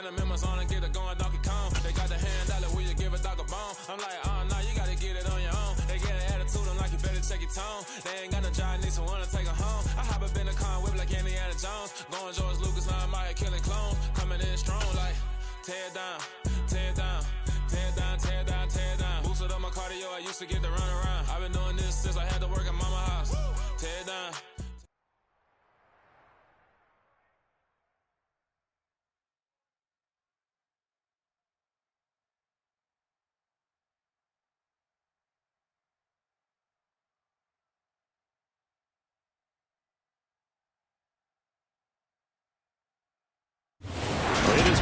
the members on and get it going Donkey Kong. They got the hand dollar, will you give a dog a bone? I'm like, oh, no, you gotta get it on your own. They get an attitude, I'm like, you better check your tone. They ain't got no job, need someone to take her home. I hop up in the car and whip like Indiana Jones. Going George Lucas, now I'm out here killing clones. Coming in strong like, tear down, tear down, tear down, tear down, tear down. Boosted up my cardio, I used to get to run around. I've been doing this since I had to work at mama house. Tear down.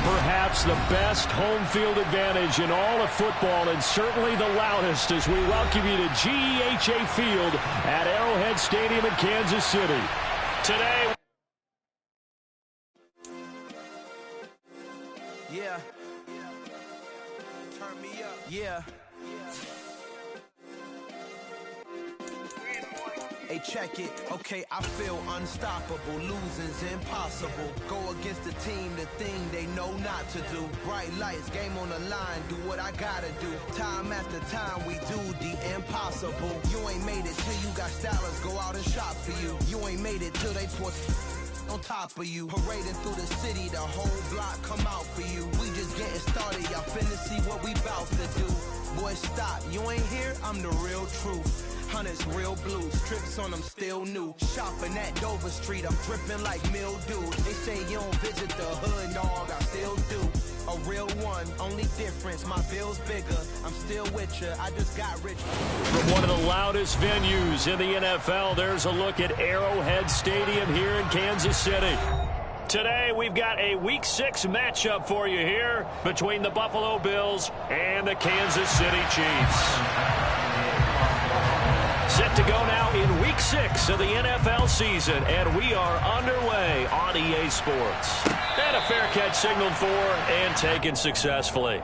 Perhaps the best home field advantage in all of football, and certainly the loudest, as we welcome you to GEHA Field at Arrowhead Stadium in Kansas City. Today, yeah, turn me up, yeah. Hey, check it. Okay, I feel unstoppable. Losing's impossible. Go against the team, the thing they know not to do. Bright lights, game on the line. Do what I gotta do. Time after time, we do the impossible. You ain't made it till you got stylers go out and shop for you. You ain't made it till they put on top of you. Parading through the city, the whole block come out for you. We just getting started. Y'all finna see what we bout to do. Boy, stop. You ain't here? I'm the real truth. Hunters, real blues, tricks on them still new. Shopping at Dover Street, I'm dripping like mildew. They say you don't visit the hood, dog, I still do. A real one, only difference, my bill's bigger. I'm still with you, I just got rich. From one of the loudest venues in the NFL, there's a look at Arrowhead Stadium here in Kansas City. Today, we've got a Week 6 matchup for you here between the Buffalo Bills and the Kansas City Chiefs. Set to go now in Week 6 of the NFL season, and we are underway on EA Sports. And a fair catch signaled for and taken successfully.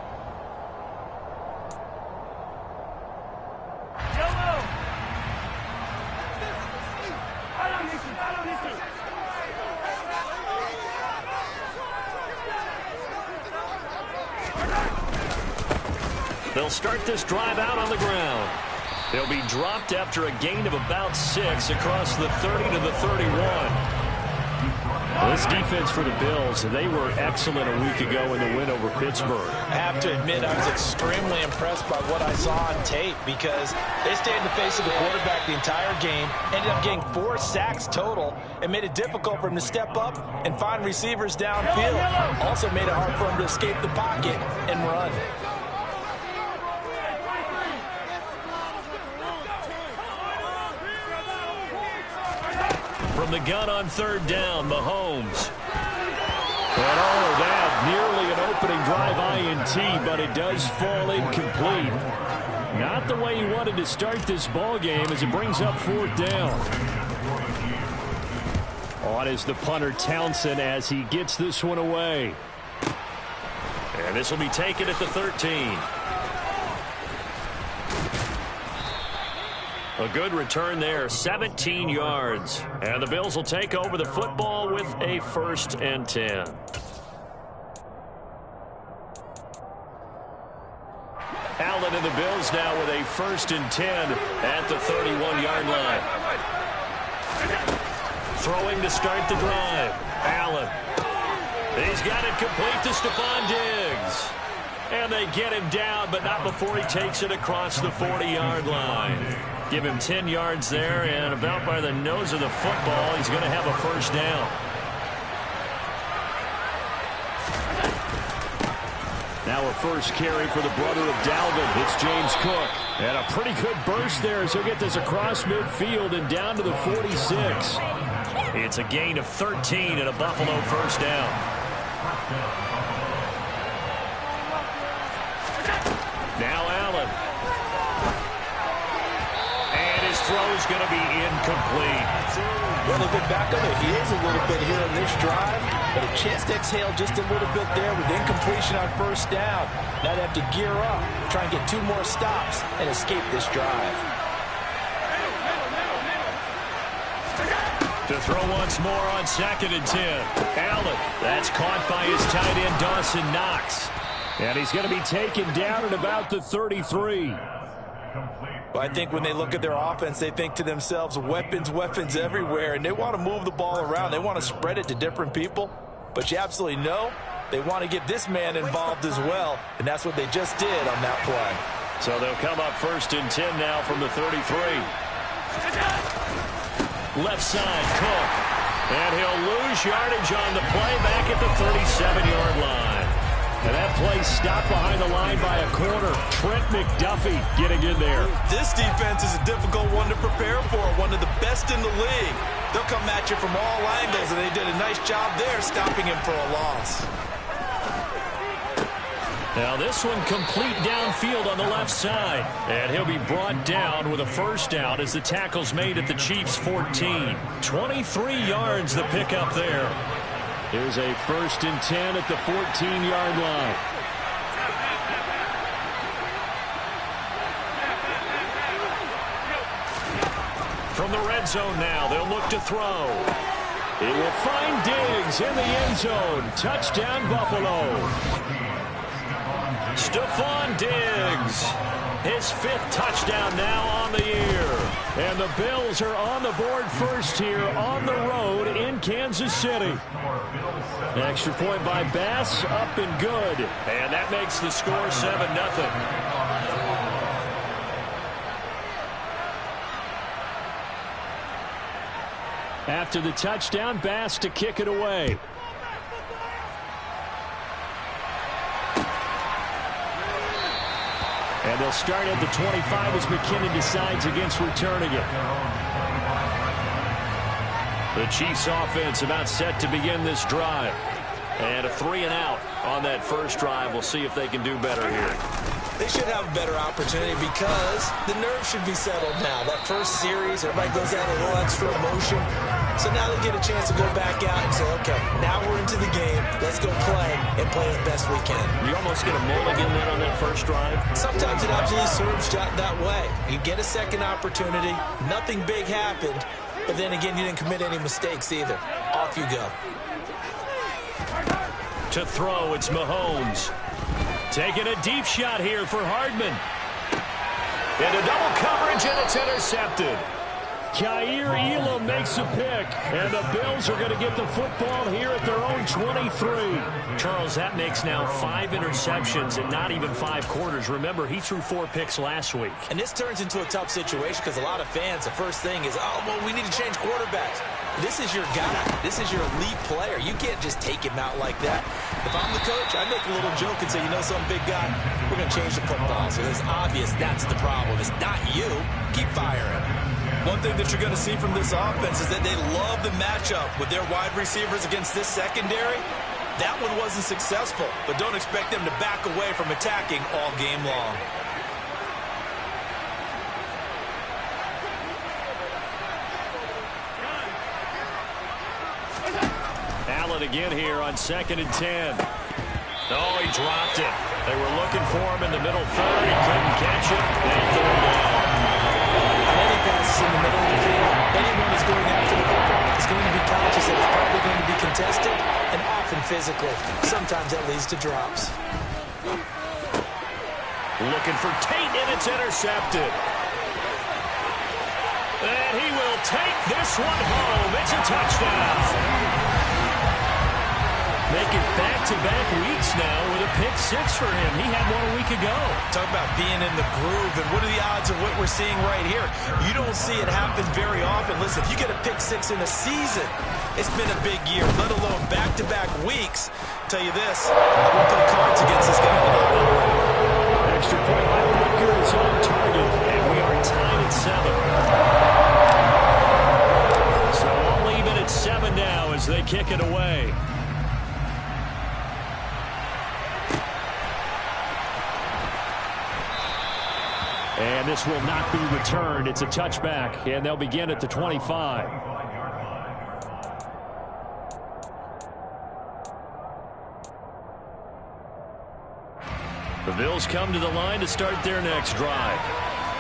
They'll start this drive out on the ground. They'll be dropped after a gain of about 6 across the 30 to the 31. This defense for the Bills, they were excellent a week ago in the win over Pittsburgh. I have to admit, I was extremely impressed by what I saw on tape because they stayed in the face of the quarterback the entire game, ended up getting 4 sacks total, and made it difficult for him to step up and find receivers downfield. Also made it hard for him to escape the pocket and run. From the gun on 3rd down, Mahomes. And all of that, nearly an opening drive INT, but it does fall incomplete. Not the way he wanted to start this ball game as it brings up 4th down. On is the punter Townsend as he gets this one away. And this will be taken at the 13. A good return there, 17 yards. And the Bills will take over the football with a 1st and 10. Allen and the Bills now with a 1st and 10 at the 31-yard line. Throwing to start the drive. Allen. He's got it complete to Stephon Diggs. And they get him down, but not before he takes it across the 40-yard line. Give him 10 yards there, and about by the nose of the football, he's going to have a 1st down. Now a first carry for the brother of Dalvin. It's James Cook. And a pretty good burst there as he'll get this across midfield and down to the 46. It's a gain of 13 and a Buffalo 1st down. Now Allen. And his throw is going to be incomplete. Well, they've been back on their heels a little bit here in this drive, but a chance to exhale just a little bit there with incompletion on 1st down. Now they have to gear up, try and get 2 more stops and escape this drive. To To throw once more on 2nd and 10. Allen, that's caught by his tight end, Dawson Knox. And he's going to be taken down at about the 33. Well, I think when they look at their offense, they think to themselves, weapons, weapons everywhere, and they want to move the ball around. They want to spread it to different people. But you absolutely know they want to get this man involved as well, and that's what they just did on that play. So they'll come up 1st and 10 now from the 33. Left side, Cook. And he'll lose yardage on the play back at the 37-yard line. And that play stopped behind the line by a corner. Trent McDuffie getting in there. This defense is a difficult one to prepare for, one of the best in the league. They'll come at you from all angles, and they did a nice job there stopping him for a loss. Now this one complete downfield on the left side. And he'll be brought down with a first down as the tackle's made at the Chiefs' 14. 23 yards the pickup there. Here's a 1st and 10 at the 14-yard line. From the red zone now, they'll look to throw. It will find Diggs in the end zone. Touchdown, Buffalo. Stephon Diggs, his 5th touchdown now on the year. And the Bills are on the board first here on the road in Kansas City. Extra point by Bass, up and good. And that makes the score 7-0. After the touchdown, Bass to kick it away. And they'll start at the 25 as McKinnon decides against returning it. The Chiefs offense about set to begin this drive. And a 3-and-out on that first drive. We'll see if they can do better here. They should have a better opportunity because the nerves should be settled now. That first series, everybody goes out a little extra emotion. So now they get a chance to go back out and say, okay, now we're into the game. Let's go play and play as best we can. You almost get a mulligan then on that first drive? Sometimes it absolutely serves that way. You get a second opportunity. Nothing big happened. But then again, you didn't commit any mistakes either. Off you go. To throw, it's Mahomes. Taking a deep shot here for Hardman. Into double coverage, and it's intercepted. Kaiir Elam makes a pick, and the Bills are going to get the football here at their own 23. Charles, that makes now 5 interceptions in not even 5 quarters. Remember, he threw 4 picks last week. And this turns into a tough situation because a lot of fans, the first thing is, oh, well, we need to change quarterbacks. This is your guy. This is your elite player. You can't just take him out like that. If I'm the coach, I'd make a little joke and say, you know, some big guy, we're going to change the football. So it's obvious that's the problem. It's not you. Keep firing. One thing that you're going to see from this offense is that they love the matchup with their wide receivers against this secondary. That one wasn't successful, but don't expect them to back away from attacking all game long. Allen again here on 2nd and 10. Oh, he dropped it. They were looking for him in the middle third. He couldn't catch it. They threw it down. Any passes in the middle of the field, anyone is going after the football. It's going to be conscious that it's probably going to be contested and often physical. Sometimes that leads to drops. Looking for Tate, and it's intercepted. And he will take this one home. It's a touchdown. Make it back-to-back weeks now with a pick 6 for him. He had one a week ago. Talk about being in the groove, and what are the odds of what we're seeing right here? You don't see it happen very often. Listen, if you get a pick 6 in a season, it's been a big year, let alone back-to-back weeks. Tell you this, I won't play cards against this guy tonight. Extra point by Butker is on target, and we are tied at 7. So all even at 7 now as they kick it away. And this will not be returned. It's a touchback, and they'll begin at the 25. The Bills come to the line to start their next drive.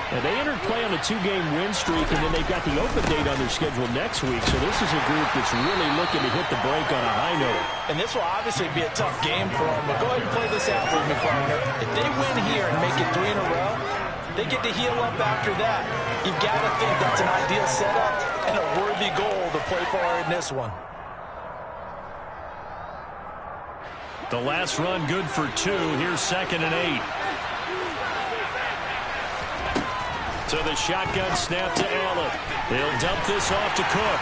And they entered play on a 2-game win streak, and then they've got the open date on their schedule next week. So this is a group that's really looking to hit the break on a high note. And this will obviously be a tough game for them. But go ahead and play this out with me, partner. If they win here and make it 3 in a row, they get to heal up after that. You've got to think that's an ideal setup and a worthy goal to play for in this one. The last run good for 2. Here's 2nd and 8. So the shotgun snap to Allen. He'll dump this off to Cook.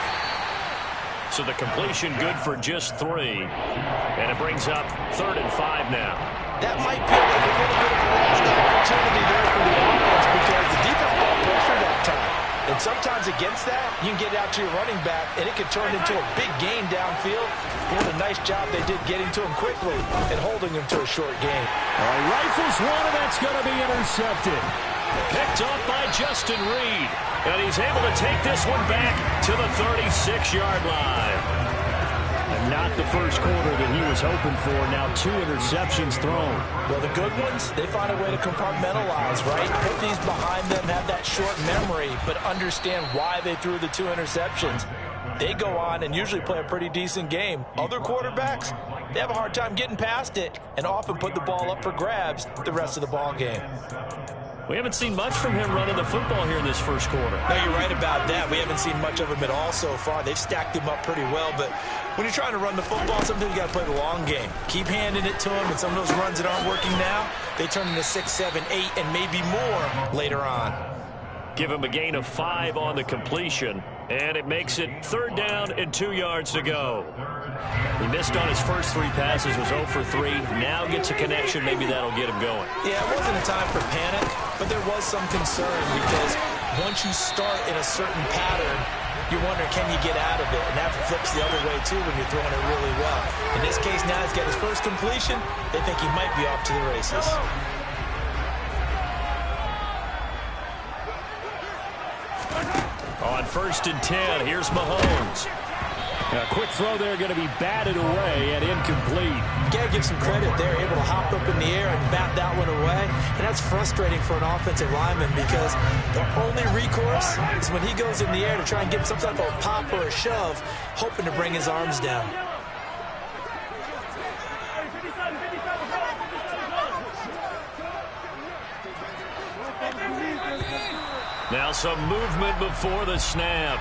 So the completion good for just 3. And it brings up 3rd and 5 now. That might feel like a little bit of a lost opportunity there for the offense because the defense got pressure that time. And sometimes against that, you can get out to your running back, and it can turn into a big gain downfield. What a nice job they did getting to him quickly and holding him to a short gain. Rifles one, and that's going to be intercepted. Picked off by Justin Reed. And he's able to take this one back to the 36-yard line. And not the first quarter that he was hoping for. Now 2 interceptions thrown. Well, the good ones, they find a way to compartmentalize, right? Put these behind them, have that short memory, but understand why they threw the 2 interceptions. They go on and usually play a pretty decent game. Other quarterbacks, they have a hard time getting past it and often put the ball up for grabs the rest of the ball game. We haven't seen much from him running the football here in this first quarter. No, you're right about that. We haven't seen much of him at all so far. They've stacked him up pretty well, but when you're trying to run the football, sometimes you got to play the long game. Keep handing it to him, and some of those runs that aren't working now, they turn into 6, 7, 8, and maybe more later on. Give him a gain of 5 on the completion, and it makes it 3rd down and 2 yards to go. He missed on his first 3 passes, was 0 for 3. Now gets a connection. Maybe that'll get him going. Yeah, it wasn't a time for panic, but there was some concern because once you start in a certain pattern, you're wondering, can you get out of it? And that flips the other way, too, when you're throwing it really well. In this case, now he's got his first completion. They think he might be off to the races. On 1st and 10, here's Mahomes. A quick throw there, going to be batted away and incomplete. You got to give some credit. They're able to hop up in the air and bat that one away. And that's frustrating for an offensive lineman because the only recourse is when he goes in the air to try and get some type of pop or a shove, hoping to bring his arms down. Now some movement before the snap.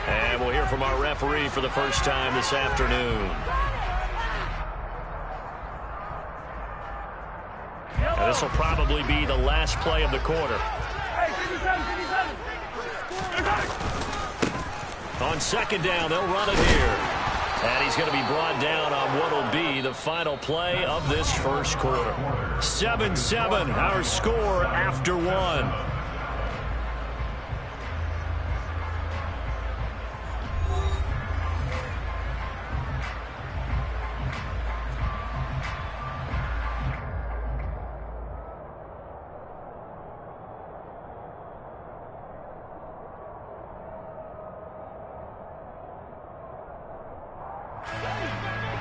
And we'll hear from our referee for the first time this afternoon. And this will probably be the last play of the quarter. On 2nd down, they'll run it here. And he's going to be brought down on what will be the final play of this first quarter. 7-7, our score after 1.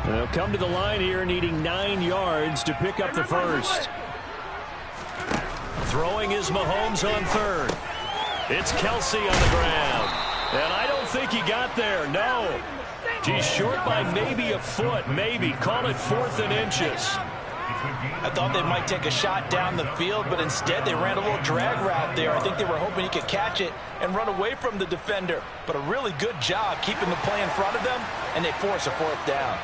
They'll come to the line here needing 9 yards to pick up the first. Throwing is Mahomes on 3rd. It's Kelsey on the ground. And I don't think he got there, no. He's short by maybe a foot, maybe. Call it 4th and inches. I thought they might take a shot down the field, but instead they ran a little drag route there. I think they were hoping he could catch it and run away from the defender. But a really good job keeping the play in front of them, and they force a 4th down.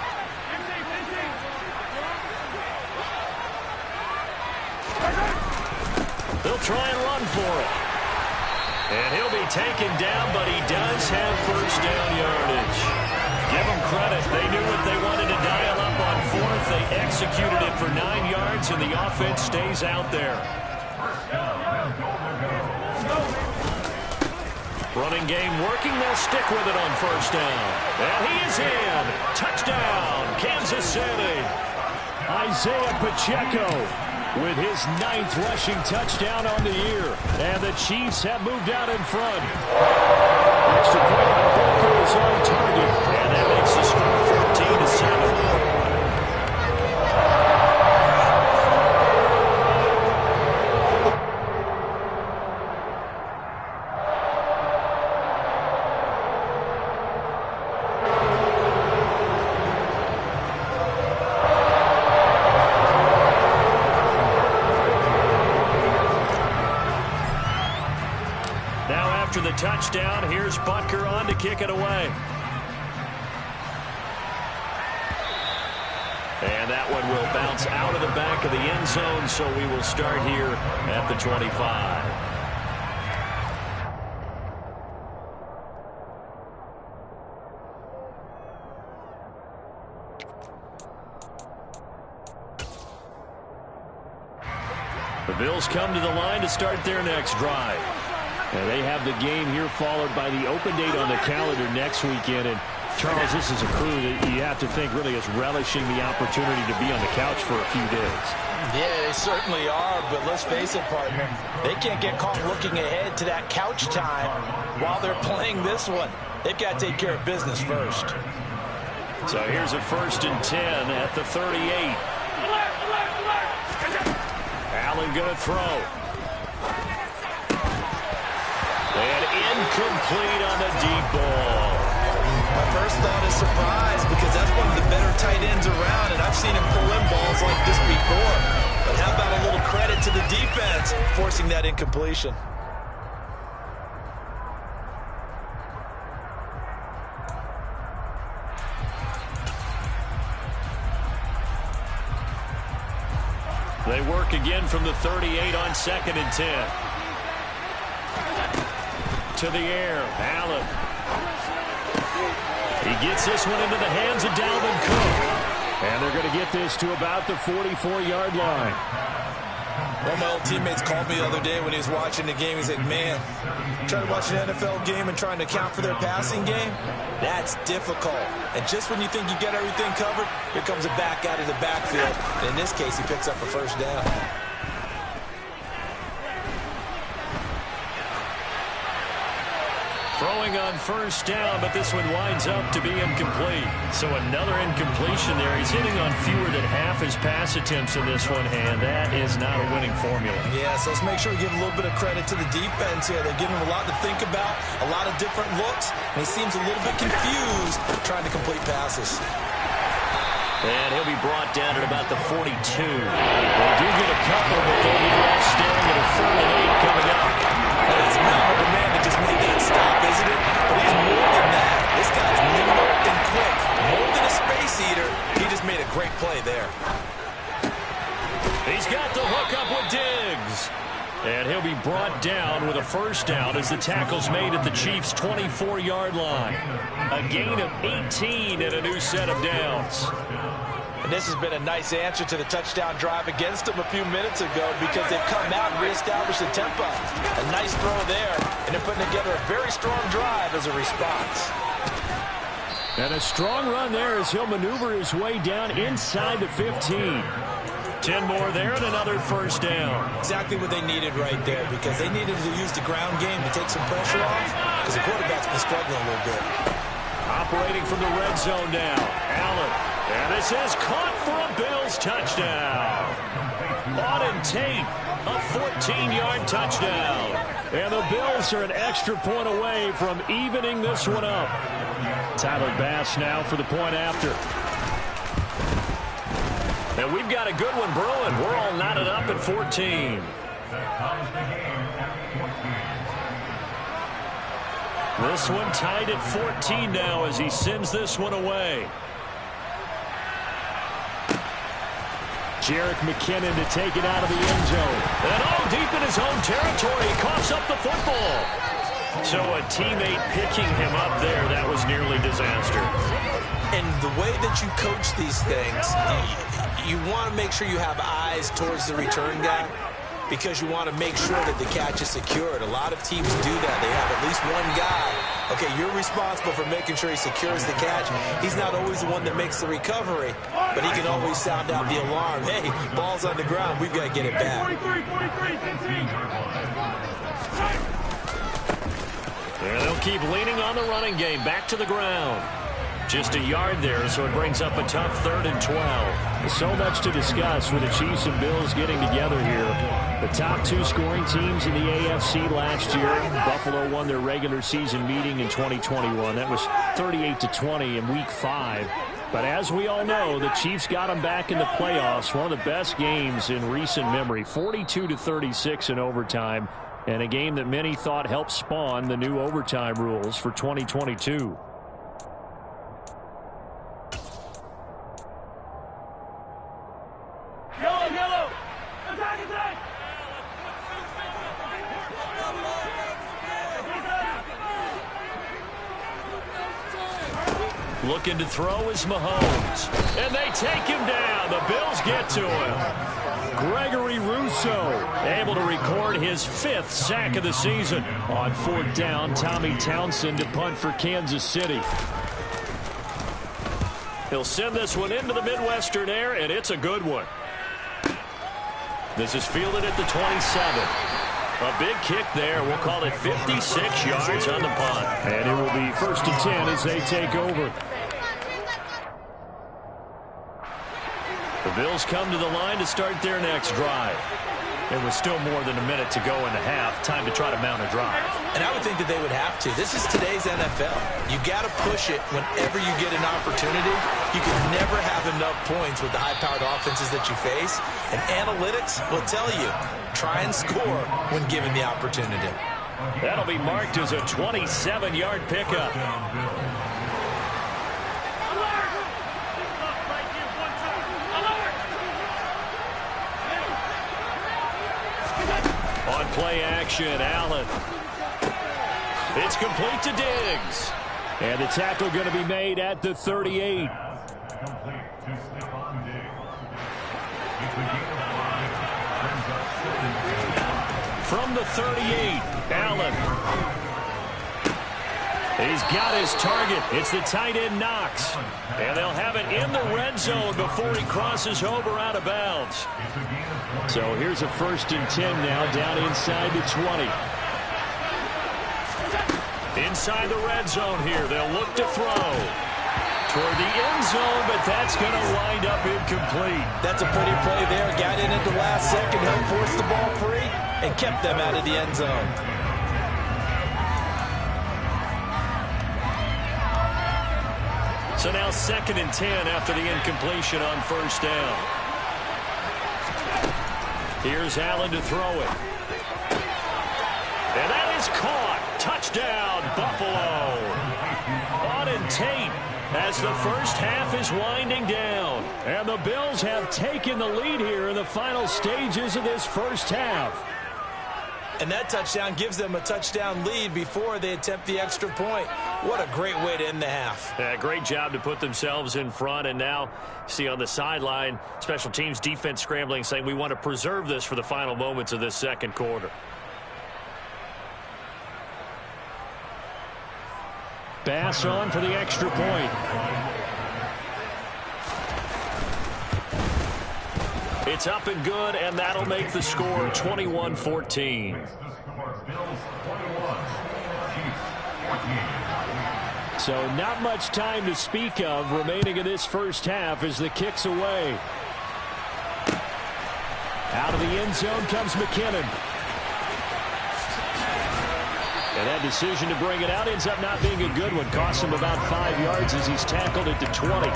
They'll try and run for it. And he'll be taken down, but he does have first down yardage. Give them credit. They knew what they wanted to dial up on 4th. They executed it for 9 yards, and the offense stays out there. Running game working. They'll stick with it on 1st down. And he is in. Touchdown, Kansas City. Isaiah Pacheco with his 9th rushing touchdown on the year. And the Chiefs have moved out in front. Extra point by Booker is on target. And that makes the score 14-7. after the touchdown. Here's Butker on to kick it away. And that one will bounce out of the back of the end zone, so we will start here at the 25. The Bills come to the line to start their next drive. And they have the game here followed by the open date on the calendar next weekend. And Charles, this is a crew that you have to think really is relishing the opportunity to be on the couch for a few days. Yeah, they certainly are, but let's face it, partner. They can't get caught looking ahead to that couch time while they're playing this one. They've got to take care of business first. So here's a 1st and 10 at the 38. Allen going to throw. And incomplete on the deep ball. My first thought is surprise because that's one of the better tight ends around, and I've seen him pull in balls like this before. But how about a little credit to the defense forcing that incompletion? They work again from the 38 on 2nd and 10. To the air, Allen. He gets this one into the hands of Dalvin Cook. And they're going to get this to about the 44-yard line. One of my old teammates called me the other day when he was watching the game. He's like, man, trying to watch an NFL game and trying to account for their passing game, that's difficult. And just when you think you get everything covered, here comes a back out of the backfield. And in this case, he picks up a 1st down. Throwing on 1st down, but this one winds up to be incomplete. So another incompletion there. He's hitting on fewer than half his pass attempts in this one, and that is not a winning formula. Yeah, so let's make sure we give a little bit of credit to the defense here. They're giving him a lot to think about, a lot of different looks, and he seems a little bit confused trying to complete passes. And he'll be brought down at about the 42. They do get a couple, but they'll be left staring at a 3rd and 8 coming up. It's not the man that just made that stop, isn't it? But he's more than that. This guy's nimble and quick. More than a space eater, he just made a great play there. He's got the hook up with Diggs. And he'll be brought down with a 1st down as the tackle's made at the Chiefs' 24-yard line. A gain of 18 and a new set of downs. And this has been a nice answer to the touchdown drive against them a few minutes ago because they've come out and reestablished the tempo. A nice throw there, and they're putting together a very strong drive as a response. And a strong run there as he'll maneuver his way down inside the 15. 10 more there and another 1st down. Exactly what they needed right there because they needed to use the ground game to take some pressure off because the quarterback's been struggling a little bit. Operating from the red zone now, Allen. And this is caught for a Bills touchdown. Auden Tate, a 14-yard touchdown. And the Bills are an extra point away from evening this one up. Tyler Bass now for the point after. And we've got a good one brewing. We're all knotted up at 14. This one tied at 14 now as he sends this one away. Jerick McKinnon to take it out of the end zone. And all deep in his own territory, he coughs up the football. So a teammate picking him up there, that was nearly disaster. And the way that you coach these things, you want to make sure you have eyes towards the return guy because you want to make sure that the catch is secured. A lot of teams do that. They have at least one guy. Okay, you're responsible for making sure he secures the catch. He's not always the one that makes the recovery, but he can always sound out the alarm. Hey, ball's on the ground. We've got to get it back. And they'll keep leaning on the running game. Back to the ground. Just a yard there, so it brings up a tough 3rd and 12. So much to discuss with the Chiefs and Bills getting together here. The top 2 scoring teams in the AFC last year. Buffalo won their regular season meeting in 2021. That was 38-20 in Week 5. But as we all know, the Chiefs got them back in the playoffs. One of the best games in recent memory. 42-36 in overtime. And a game that many thought helped spawn the new overtime rules for 2022. Yellow! Attack! Looking to throw is Mahomes. And they take him down. The Bills get to him. Gregory Rousseau able to record his 5th sack of the season. On 4th down, Tommy Townsend to punt for Kansas City. He'll send this one into the Midwestern air, and it's a good one. This is fielded at the 27. A big kick there. We'll call it 56 yards on the punt. And it will be 1st and 10 as they take over. The Bills come to the line to start their next drive. It was still more than a minute to go in the half. Time to try to mount a drive. And I would think that they would have to. This is today's NFL. You got to push it whenever you get an opportunity. You can never have enough points with the high-powered offenses that you face. And analytics will tell you, try and score when given the opportunity. That'll be marked as a 27-yard pickup. On play action, Allen. It's complete to Diggs. And the tackle going to be made at the 38. From the 38, Allen. He's got his target. It's the tight end Knox. And they'll have it in the red zone before he crosses over out of bounds. So here's a 1st and 10 now down inside the 20. Inside the red zone here. They'll look to throw toward the end zone, but that's going to wind up incomplete. That's a pretty play there. Got in at the last second, helped force the ball free, and kept them out of the end zone. So now 2nd and 10 after the incompletion on 1st down. Here's Allen to throw it. And that is caught. Touchdown, Buffalo. Auden Tate as the first half is winding down. And the Bills have taken the lead here in the final stages of this first half. And that touchdown gives them a touchdown lead before they attempt the extra point. What a great way to end the half. Yeah, great job to put themselves in front. And now, see on the sideline, special teams defense scrambling, saying we want to preserve this for the final moments of this second quarter. Bass on for the extra point. It's up and good, and that'll make the score 21-14. So not much time to speak of remaining in this first half as the kick's away. Out of the end zone comes McKinnon. And that decision to bring it out ends up not being a good one. Costs him about 5 yards as he's tackled at the 20.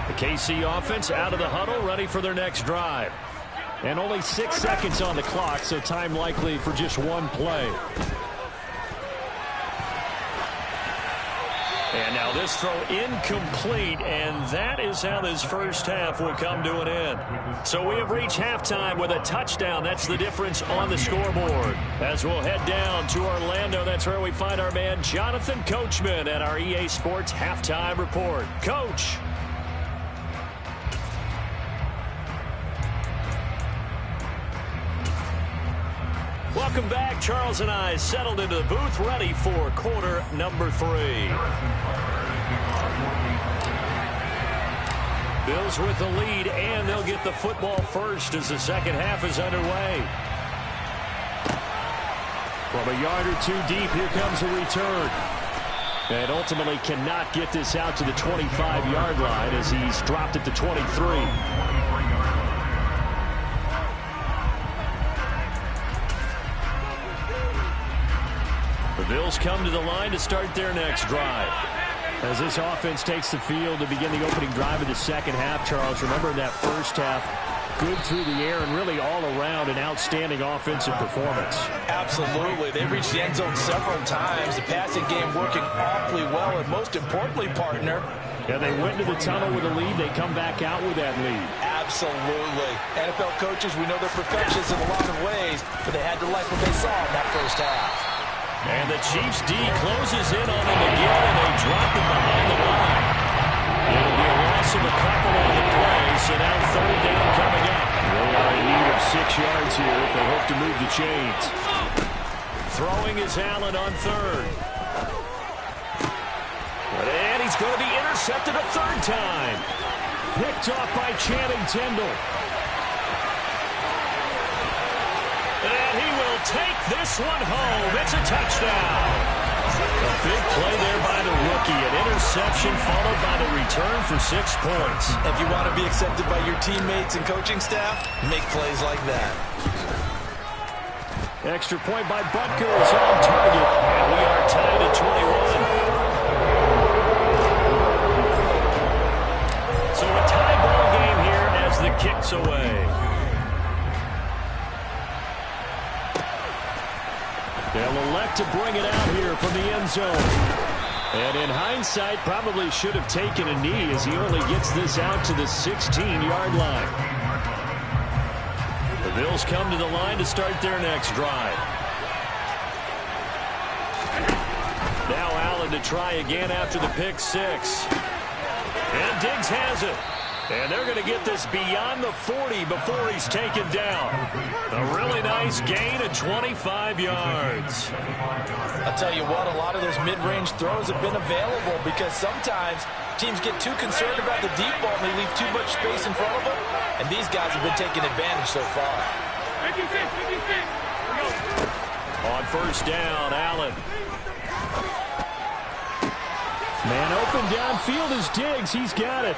The KC offense out of the huddle, ready for their next drive. And only 6 seconds on the clock, so time likely for just one play. And now this throw incomplete, and that is how this first half will come to an end. So we have reached halftime with a touchdown. That's the difference on the scoreboard. As we'll head down to Orlando, that's where we find our man Jonathan Coachman at our EA Sports Halftime Report. Coach. Welcome back. Charles and I settled into the booth, ready for quarter number 3. Bills with the lead, and they'll get the football first as the second half is underway. From a yard or 2 deep, here comes a return. And ultimately cannot get this out to the 25-yard line as he's dropped at the 23. The Bills come to the line to start their next drive. As this offense takes the field to begin the opening drive of the second half, Charles, remember in that first half, good through the air and really all around an outstanding offensive performance. Absolutely. They reached the end zone several times. The passing game working awfully well, and most importantly, partner, yeah, they went to the tunnel with a lead. They come back out with that lead. Absolutely. NFL coaches, we know they're perfectionists in a lot of ways, but they had to like what they saw in that first half. And the Chiefs' D closes in on them again, and they drop it behind the line. It'll be a loss of a couple on the play, so now third down coming up. They are in need of 6 yards here if they hope to move the chains. Throwing is Allen on third. And he's going to be intercepted a third time. Picked off by Channing Tindall. And he will take this one home. It's a touchdown. A big play there by the rookie. An interception followed by the return for 6 points. If you want to be accepted by your teammates and coaching staff, make plays like that. Extra point by Butker is on target. And we are tied at 21. So a tie ball game here as the kick's away. They'll elect to bring it out here from the end zone. And in hindsight, probably should have taken a knee as he only gets this out to the 16-yard line. The Bills come to the line to start their next drive. Now Allen to try again after the pick six. And Diggs has it. And they're going to get this beyond the 40 before he's taken down. A really nice gain of 25 yards. I'll tell you what, a lot of those mid-range throws have been available because sometimes teams get too concerned about the deep ball and they leave too much space in front of them. And these guys have been taking advantage so far. On first down, Allen. Man open downfield is Diggs. He's got it.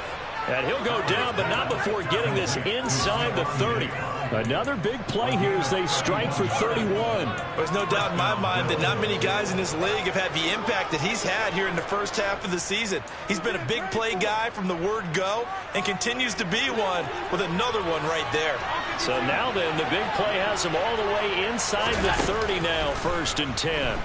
And he'll go down, but not before getting this inside the 30. Another big play here as they strike for 31. There's no doubt in my mind that not many guys in this league have had the impact that he's had here in the first half of the season. He's been a big play guy from the word go and continues to be one with another one right there. So now then, the big play has him all the way inside the 30 now, 1st and 10.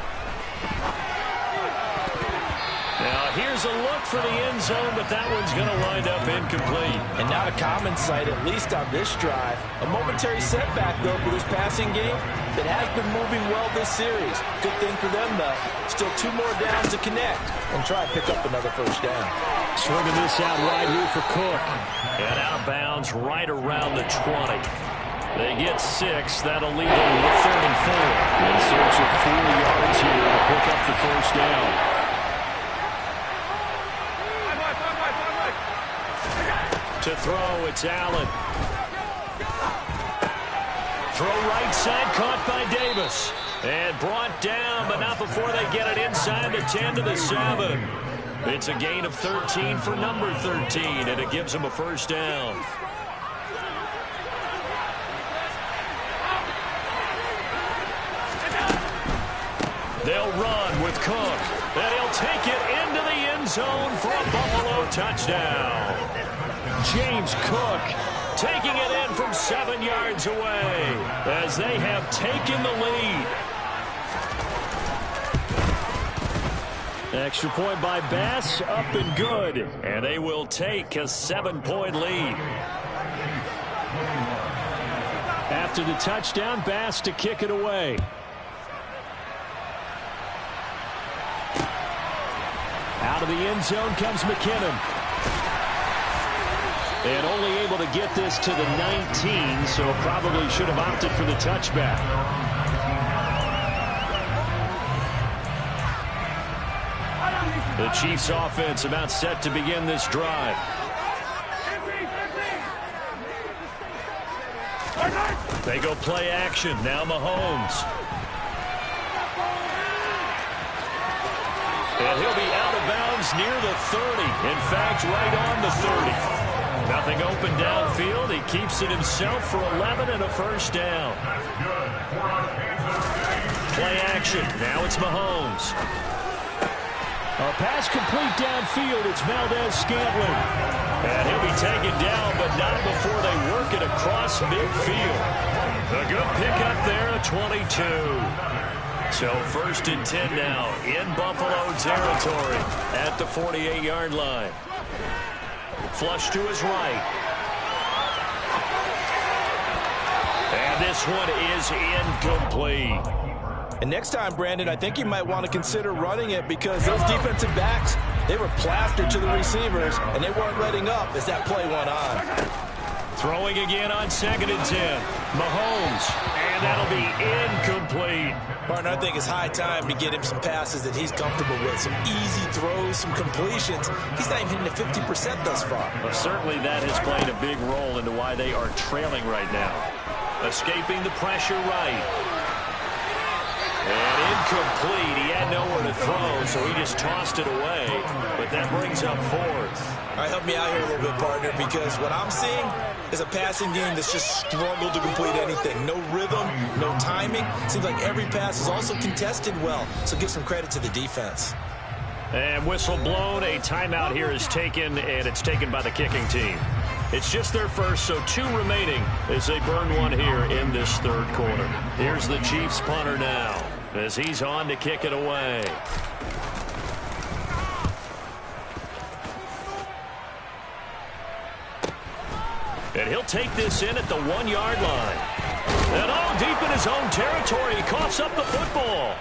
Now, here's a look for the end zone, but that one's going to wind up incomplete. And not a common sight, at least on this drive. A momentary setback, though, for this passing game that has been moving well this series. Good thing for them, though. Still 2 more downs to connect and try to pick up another first down. Swinging this out wide here for Cook. And out of bounds right around the 20. They get 6. That'll leave them with 3rd and 4. In search of 4 yards here to pick up the first down. To throw, it's Allen. Throw right side, caught by Davis. And brought down, but not before they get it inside the 10 to the 7. It's a gain of 13 for number 13, and it gives them a first down. They'll run with Cook, and he'll take it into the end zone for a Buffalo touchdown. James Cook taking it in from 7 yards away as they have taken the lead. Extra point by Bass, up and good. And they will take a 7-point lead. After the touchdown, Bass to kick it away. Out of the end zone comes McKinnon. And only able to get this to the 19, so probably should have opted for the touchback. The Chiefs offense about set to begin this drive. They go play action. Now Mahomes. And he'll be out of bounds near the 30. In fact, right on the 30. Nothing open downfield. He keeps it himself for 11 and a first down. Play action. Now it's Mahomes. A pass complete downfield. It's Valdez-Scantling. And he'll be taken down, but not before they work it across midfield. A good pickup there at 22. So 1st and 10 now in Buffalo territory at the 48-yard line. Flush to his right. And this one is incomplete. And next time, Brandon, I think you might want to consider running it because those defensive backs, they were plastered to the receivers, and they weren't letting up as that play went on. Throwing again on 2nd and 10. Mahomes, and that'll be incomplete. Partner, I think it's high time to get him some passes that he's comfortable with. Some easy throws, some completions. He's not even hitting the 50% thus far. Well, certainly that has played a big role into why they are trailing right now. Escaping the pressure right. And incomplete. He had nowhere to throw, so he just tossed it away. But that brings up 4th. All right, help me out here a little bit, partner, because what I'm seeing is a passing game that's just struggled to complete anything. No rhythm, no timing. Seems like every pass is also contested well, so give some credit to the defense. And whistle blown. A timeout here is taken, and it's taken by the kicking team. It's just their first, so 2 remaining as they burn one here in this 3rd quarter. Here's the Chiefs punter now as he's on to kick it away. And he'll take this in at the 1-yard line. And deep in his own territory, he coughs up the football.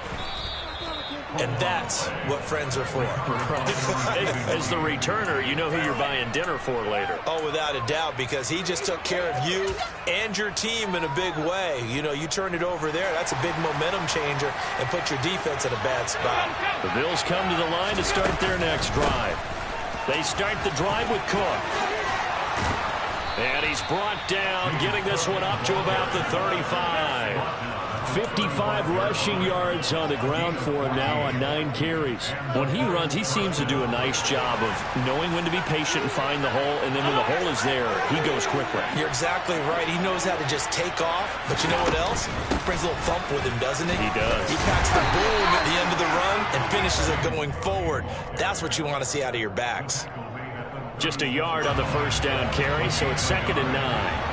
And that's what friends are for. Hey, as the returner, you know who you're buying dinner for later. Oh, without a doubt, because he just took care of you and your team in a big way. You know, you turn it over there, that's a big momentum changer and put your defense in a bad spot. The Bills come to the line to start their next drive. They start the drive with Cook. And he's brought down, getting this one up to about the 35. 55 rushing yards on the ground for him now on 9 carries. When he runs, he seems to do a nice job of knowing when to be patient and find the hole, and then when the hole is there, he goes quickly. You're exactly right. He knows how to just take off, but you know what else? He brings a little thump with him, doesn't he? He does. He packs the boom at the end of the run and finishes it going forward. That's what you want to see out of your backs. Just a yard on the 1st down carry, so it's 2nd and 9.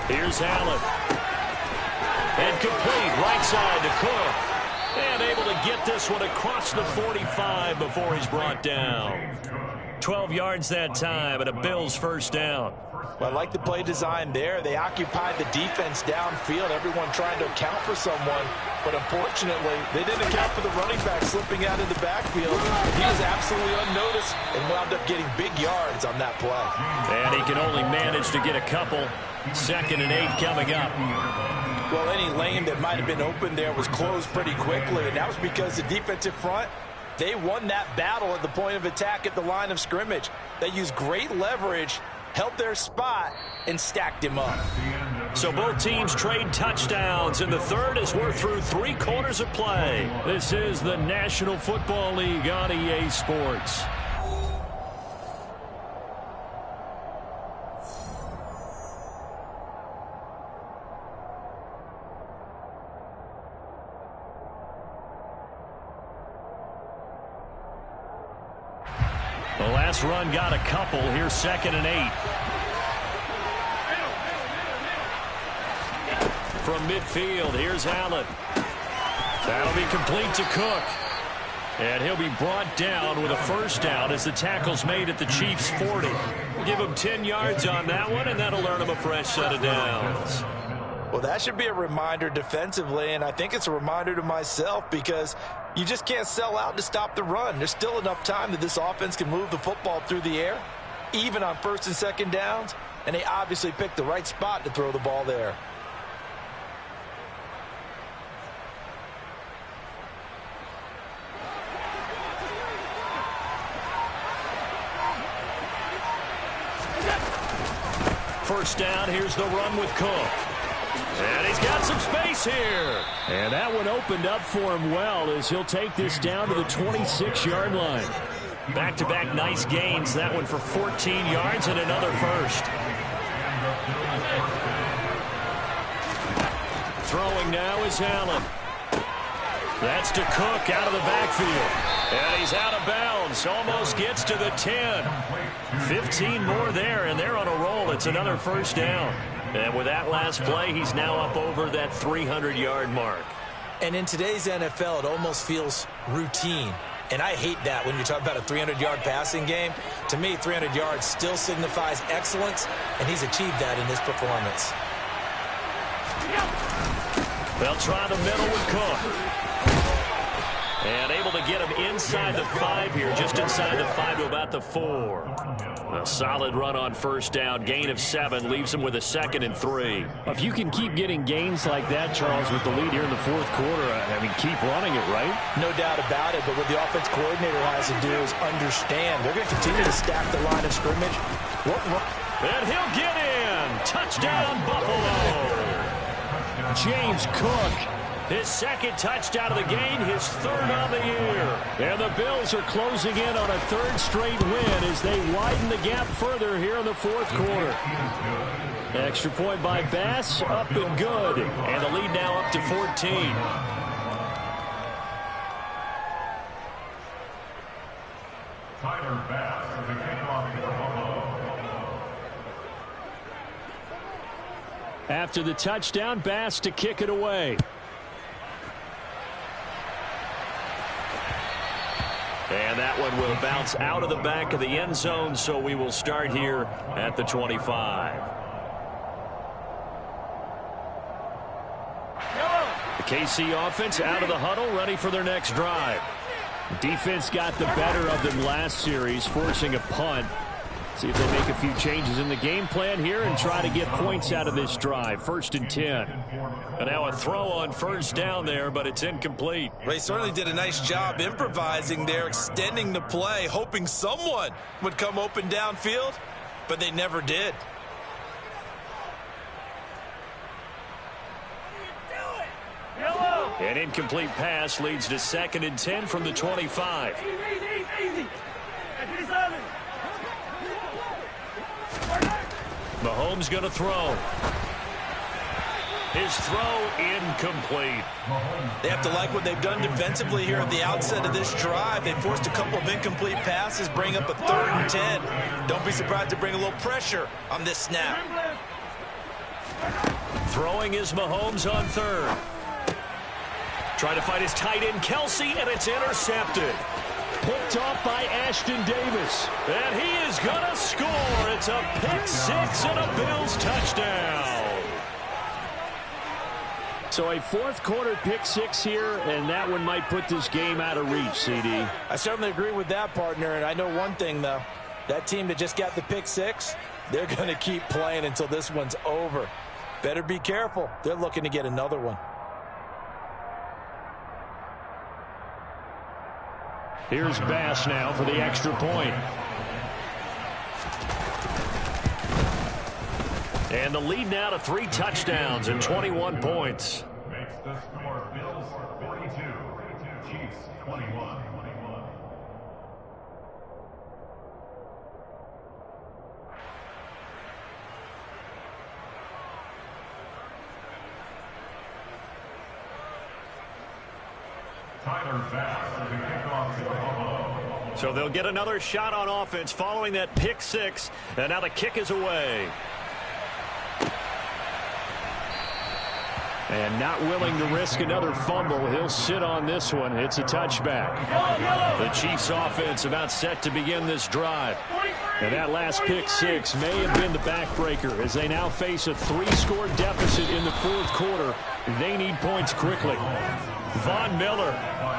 Here's Allen. And complete right side to Cook. And able to get this one across the 45 before he's brought down. 12 yards that time and a Bills 1st down. Well, I like the play design there. They occupied the defense downfield, everyone trying to account for someone. But unfortunately, they didn't account for the running back slipping out of the backfield. He was absolutely unnoticed and wound up getting big yards on that play. And he can only manage to get a couple. 2nd and 8 coming up. Well, any lane that might have been open there was closed pretty quickly, and that was because the defensive front, they won that battle at the point of attack at the line of scrimmage. They used great leverage, held their spot, and stacked him up. So both teams trade touchdowns, and the 3rd as we're through 3 quarters of play. This is the National Football League on EA Sports. The last run got a couple. Here's 2nd and 8. From midfield, here's Allen. That'll be complete to Cook. And he'll be brought down with a 1st down as the tackle's made at the Chiefs' 40. We'll give him 10 yards on that one, and that'll earn him a fresh set of downs. Well, that should be a reminder defensively, and I think it's a reminder to myself because you just can't sell out to stop the run. There's still enough time that this offense can move the football through the air, even on 1st and 2nd downs, and they obviously picked the right spot to throw the ball there. First down, here's the run with Cook. And he's got some space here. And that one opened up for him well as he'll take this down to the 26-yard line. Back-to-back nice gains. That one for 14 yards and another first. Throwing now is Allen. That's to Cook out of the backfield. And he's out of bounds. Almost gets to the 10. 15 more there, and they're on a roll. It's another first down. And with that last play, he's now up over that 300-yard mark. And in today's NFL, it almost feels routine. And I hate that when you talk about a 300-yard passing game. To me, 300 yards still signifies excellence, and he's achieved that in this performance. They'll try the middle with Cook. And able to get him inside the 5 here, just inside the 5 to about the 4. A solid run on first down, gain of 7, leaves him with a 2nd and 3. If you can keep getting gains like that, Charles, with the lead here in the fourth quarter, I mean, keep running it, right? No doubt about it, but what the offense coordinator has to do is understand. They're going to continue to stack the line of scrimmage. And he'll get in. Touchdown, Buffalo. James Cook. His 2nd touchdown of the game, his 3rd on the year. And the Bills are closing in on a 3rd straight win as they widen the gap further here in the fourth quarter. Extra point by Bass, up and good. And the lead now up to 14. Tyler Bass for the kickoff for Buffalo. After the touchdown, Bass to kick it away. And that one will bounce out of the back of the end zone, so we will start here at the 25. The KC offense out of the huddle, ready for their next drive. Defense got the better of them last series, forcing a punt. See if they make a few changes in the game plan here and try to get points out of this drive. 1st and 10. And now a throw on first down there, but it's incomplete. They certainly did a nice job improvising there, extending the play, hoping someone would come open downfield, but they never did. An incomplete pass leads to 2nd and 10 from the 25. Mahomes going to throw. His throw incomplete. They have to like what they've done defensively here at the outset of this drive. They forced a couple of incomplete passes, bring up a 3rd and 10. Don't be surprised to bring a little pressure on this snap. Throwing is Mahomes on 3rd. Trying to find his tight end, Kelsey, and it's intercepted. Picked off by Ashton Davis. And he is going to score. It's a pick 6 and a Bills touchdown. So a fourth quarter pick 6 here, and that one might put this game out of reach, CD. I certainly agree with that, partner, and I know one thing, though. That team that just got the pick 6, they're going to keep playing until this one's over. Better be careful. They're looking to get another one. Here's Bass now for the extra point. And the lead now to 3 touchdowns and 21 points. Makes the score Bills 42, Chiefs 21. Tyler Bass for the kickoff for Buffalo. So they'll get another shot on offense following that pick 6. And now the kick is away. And not willing to risk another fumble. He'll sit on this one. It's a touchback. The Chiefs offense about set to begin this drive. And that last pick 6 may have been the backbreaker as they now face a 3-score deficit in the fourth quarter. They need points quickly. Von Miller,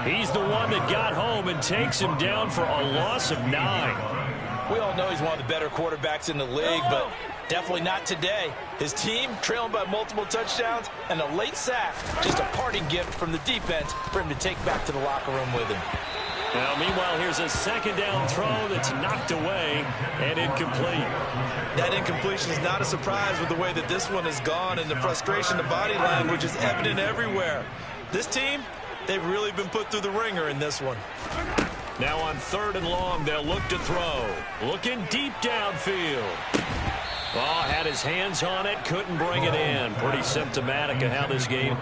he's the one that got home and takes him down for a loss of 9. We all know he's one of the better quarterbacks in the league, but definitely not today. His team trailing by multiple touchdowns and a late sack, just a parting gift from the defense for him to take back to the locker room with him. Now, meanwhile, here's a 2nd down throw that's knocked away and incomplete. That incompletion is not a surprise with the way that this one has gone, and the frustration, the body language is evident everywhere. This team, they've really been put through the ringer in this one. Now on 3rd and long, they'll look to throw. Looking deep downfield. Oh, had his hands on it, couldn't bring it in. Pretty symptomatic of how this game